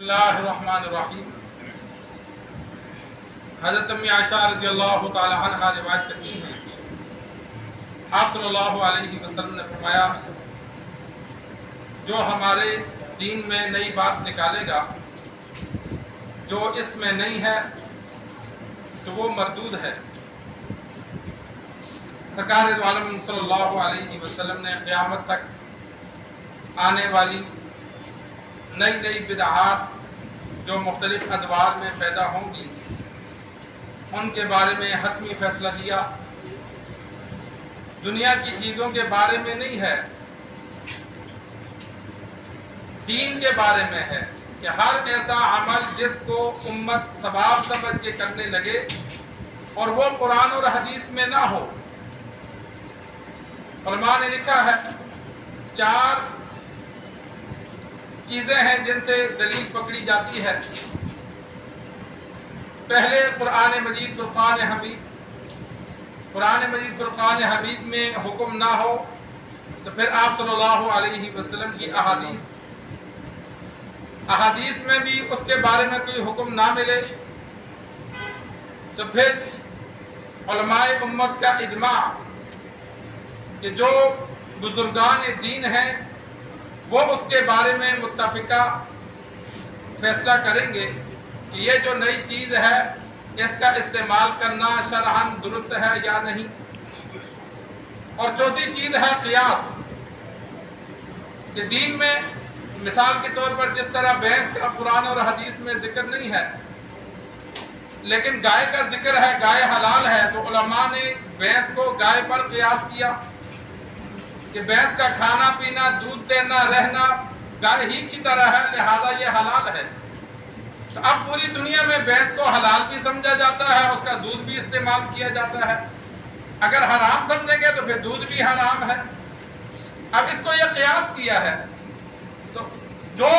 बिस्मिल्लाहिर्रहमानिर्रहीम। हज़रत अम्मी आयशा रज़ी अल्लाह ताला अन्हा रिवायत करती हैं, आप सल्लल्लाहु अलैहि वसल्लम ने फरमाया, जो हमारे दीन में नई बात निकालेगा जो इसमें नहीं है तो वो मरदूद है। सरकार दो आलम सल्लल्लाहु अलैहि वसल्लम ने क़यामत तक आने वाली नई नई बिदअत जो मुख्तलिफ अदवार में पैदा होंगी उनके बारे में हतमी फैसला दिया। दुनिया की चीज़ों के बारे में नहीं है, दीन के बारे में है कि हर ऐसा अमल जिसको उम्मत सवाब समझ के करने लगे और वो कुरान और हदीस में ना हो। उलमा ने लिखा है 4 चीज़ें हैं जिनसे दलील पकड़ी जाती है। पहले कुरान मजीद फुरकान हमीद, कुरान मजीद फुरकान हमीद में हुक्म ना हो तो फिर आप सल्लल्लाहु अलैहि वसल्लम की अहादीस में भी उसके बारे में कोई हुक्म ना मिले तो फिर उलमाए उम्मत का इजमा कि जो बुजुर्गान दीन हैं वो उसके बारे में मुत्तफिका फैसला करेंगे कि ये जो नई चीज़ है इसका इस्तेमाल करना शरअन दुरुस्त है या नहीं। और चौथी चीज़ है क़ियास, कि दीन में मिसाल के तौर पर जिस तरह भैंस का कुरान और हदीस में जिक्र नहीं है लेकिन गाय का जिक्र है, गाय हलाल है, तो उलमा ने भैंस को गाय पर क़ियास किया कि भैंस का खाना पीना, दूध देना, रहना गाय ही की तरह है, लिहाजा ये हलाल है। तो अब पूरी दुनिया में भैंस को हलाल भी समझा जाता है, उसका दूध भी इस्तेमाल किया जाता है। अगर हराम समझेंगे तो फिर दूध भी हराम है। अब इसको ये क़ियास किया है, तो जो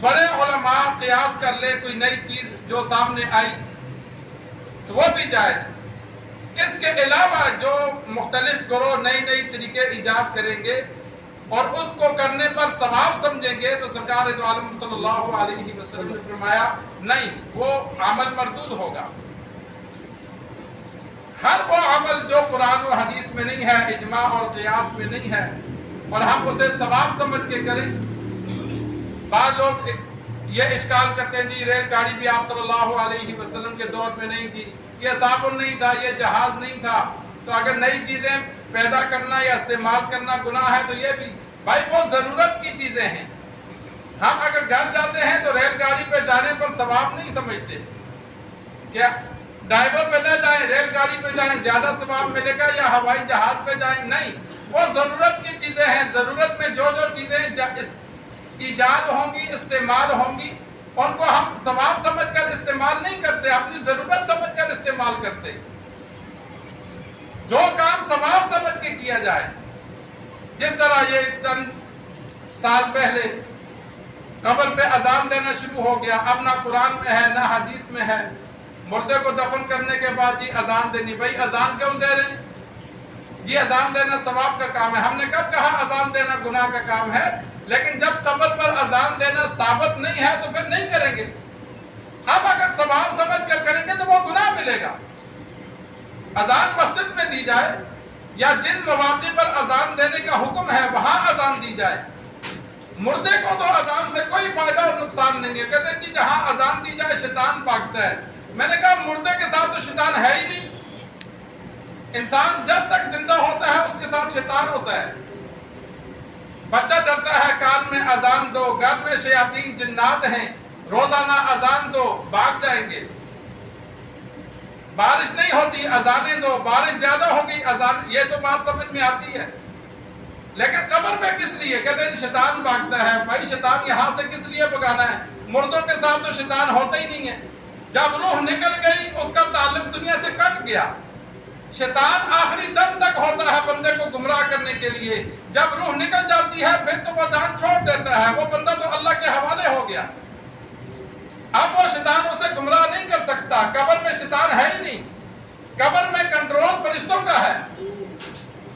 बड़े उलमा क़ियास कर ले कोई नई चीज़ जो सामने आई तो वो भी जायज़। इसके अलावा जो मुख्तलिफ ग्रोह नई नई तरीके ईजाद करेंगे और उसको करने पर सवाब समझेंगे तो सरकार दो आलम सल्लल्लाहु अलैहि वसल्लम ने फरमाया नहीं, वो अमल मरदूद होगा। हर वो अमल जो कुरान और हदीस में नहीं है, इजमा और क़ियास में नहीं है और हम उसे सवाब समझ के करें। बाद लोग ये इश्काल करते हैं जी रेलगाड़ी भी आप सल्लल्लाहु अलैहि वसल्लम के दौर में नहीं थी, ये साबुन नहीं था, ये जहाज नहीं था, तो अगर नई चीज़ें पैदा करना या इस्तेमाल करना गुनाह है तो ये भी भाई वो ज़रूरत की चीज़ें हैं। हम अगर घर जाते हैं तो रेलगाड़ी पे जाने पर सवाब नहीं समझते, क्या ड्राइवर पे न जाएं, रेलगाड़ी पे जाएं ज़्यादा सवाब मिलेगा या हवाई जहाज पे जाएं, नहीं, वो ज़रूरत की चीज़ें हैं। ज़रूरत में जो जो चीज़ें ईजाद होंगी, इस्तेमाल होंगी, उनको हम सवाब समझकर इस्तेमाल नहीं करते, अपनी ज़रूरत समझकर इस्तेमाल करते। जो काम सवाब समझ के किया जाए, जिस तरह ये चंद साल पहले कब्र पे अजान देना शुरू हो गया, अब ना कुरान में है ना हदीस में है। मुर्दे को दफन करने के बाद जी अजान देनी, भाई अजान क्यों दे रहे हैं जी? अजान देना सवाब का काम है। हमने कब कहा अजान देना गुनाह का काम है? लेकिन जब कब्र पर अजान देना साबित नहीं है तो फिर नहीं करेंगे। अब अगर सवाब समझ कर करेंगे तो वो गुनाह मिलेगा। अजान मस्जिद में दी जाए या जिन मौके पर अजान देने का हुक्म है वहां अजान दी जाए। मुर्दे को तो अजान से कोई फायदा और नुकसान नहीं है। कहते हैं जी जहां अजान दी जाए शैतान भागता है। मैंने कहा मुर्दे के साथ तो शैतान है ही नहीं। इंसान जब तक जिंदा होता है उसके साथ शैतान होता है। बच्चा डरता है, कान में अजान दो, घर में शयातीन जिन्नात हैं, रोजाना अजान दो, भाग जाएंगे। बारिश नहीं होती, अजाने दो, बारिश ज्यादा होगी, अजान, ये तो बात समझ में आती है। लेकिन कब्र पे किस लिए? कहते हैं शैतान भागता है। भाई शैतान यहाँ से किस लिए भगाना है? मुर्दों के साथ तो शैतान होता ही नहीं है। जब रूह निकल गई उसका ताल्लुक दुनिया से कट गया। शैतान आखिरी दम तक होता है बंदे को गुमराह करने के लिए। जब रूह निकल जाती है फिर तो वो जान छोड़ देता है, वो बंदा तो अल्लाह के हवाले हो गया। अब वो शैतान उसे गुमराह नहीं कर सकता। कब्र में शैतान है ही नहीं, कब्र में कंट्रोल फरिश्तों का है।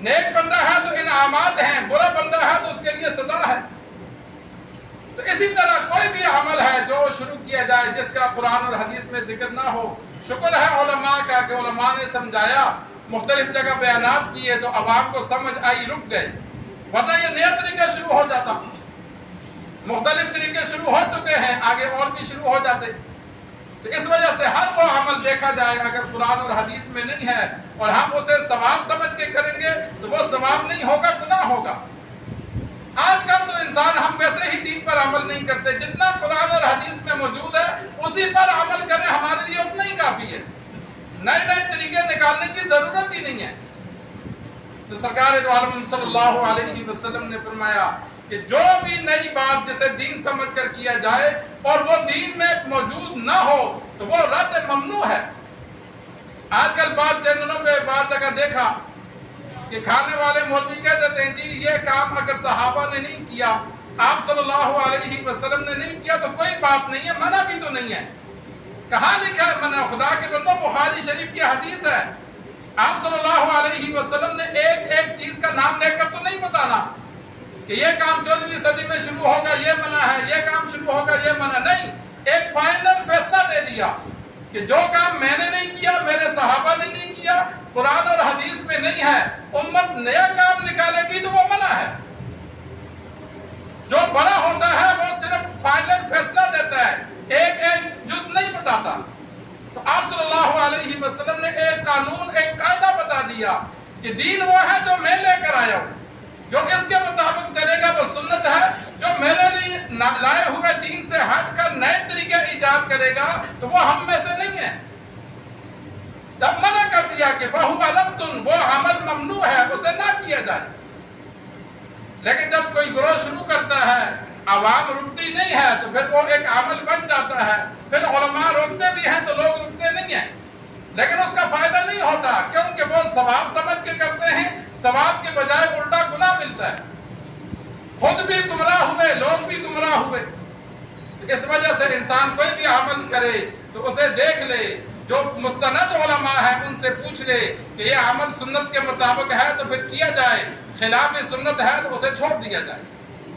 नेक बंदा है तो इनामात हैं, बुरा बंदा है तो उसके लिए सजा है। तो इसी तरह कोई भी अमल है شروع کیا جائے جس کا قرآن اور حدیث میں ذکر نہ ہو۔ شکر ہے علماء کا کہ علماء نے سمجھایا، مختلف جگہ بیانات کیے تو عوام کو سمجھ آئی، رک گئے، ورنہ یہ نیا طریقہ شروع ہو جاتا۔ مختلف طریقے شروع ہو چکے ہیں، آگے اور بھی شروع ہو جاتے۔ تو اس وجہ سے ہر وہ عمل دیکھا جائے اگر قرآن اور حدیث میں نہیں ہے اور ہم اسے ثواب سمجھ کے کریں گے تو وہ ثواب نہیں ہوگا، گناہ ہوگا۔ آج کل تو انسان ہم ویسے ہی دین پر عمل نہیں کرتے، جتنا قرآن اور حدیث میں موجود ہے اسی پر عمل کریں، ہمارے لیے اتنا ہی کافی ہے، نئے نئے طریقے نکالنے کی ضرورت ہی نہیں ہے۔ تو سرکار دو عالم صلی اللہ علیہ وسلم نے فرمایا کہ جو بھی نئی بات جسے دین سمجھ کر کیا جائے اور وہ دین میں موجود نہ ہو تو وہ رد ممنوع ہے۔ آج کل بعض چینلوں پہ بعض جگہ دیکھا کہ کھانے والے مولوی کہہ دیتے ہیں جی یہ کام اگر صحابہ نے نہیں کیا، آپ صلی اللہ علیہ وسلم نے نہیں کیا تو کوئی بات نہیں ہے، منع بھی تو نہیں ہے۔ کہاں لکھا ہے منع؟ خدا کے بندوں، بخاری شریف کی حدیث ہے، آپ صلی اللہ علیہ وسلم نے ایک ایک چیز کا نام لے کر تو نہیں بتانا کہ یہ کام 14ویں صدی میں شروع ہوگا، یہ منع ہے، یہ کام شروع ہوگا، یہ منع نہیں۔ ایک فائنل فیصلہ دے دیا کہ جو کام میں نے نہیں کیا، میرے صحابہ نے نہیں کیا، قرآن اور حدیث میں نہیں ہے، امت نیا کام نکالے گی تو وہ منع ہے۔ جو بڑا ہوتا ہے وہ صرف فائنل فیصلہ دیتا ہے، ایک ایک جز نہیں بتاتا۔ تو آپ صلی اللہ علیہ وسلم نے ایک قانون، ایک قاعدہ بتا دیا کہ دین وہ ہے جو میں لے کر آیا ہوں، جو اس کے مطابق چلے گا وہ سنت ہے، جو میرے لیے لائے ہوئے دین سے ہٹ کر نئے طریقے ایجاد کرے گا تو وہ ہم میں سے نہیں ہے۔ جب منع کر دیا کہ فَهُوَ لَبْتٌ، وہ عمل ممنوع ہے، اسے نہ کیا جائے۔ لیکن جب کوئی گروہ شروع کرتا ہے، عوام رکتی نہیں ہے تو پھر وہ ایک عمل بن جاتا ہے، پھر علماء روکتے بھی ہیں تو لوگ رکتے نہیں ہیں، لیکن اس کا فائدہ نہیں ہوتا کیونکہ وہ ثواب سمجھ کے کرتے ہیں، ثواب کے بجائے الٹا گناہ ملتا ہے، خود بھی گمراہ ہوئے، لوگ بھی گمراہ ہوئے۔ اس وجہ سے انسان کوئی بھی عمل کرے تو اسے دیکھ لے، جو مستند علماء ہیں ان سے پوچھ لے کہ یہ عمل سنت کے مطابق ہے تو پھر کیا جائے، خلاف سنت ہے تو اسے چھوڑ دیا جائے۔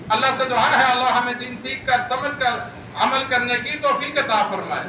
اللہ سے دعا ہے اللہ ہمیں دین سیکھ کر، سمجھ کر عمل کرنے کی توفیق عطا فرمائے۔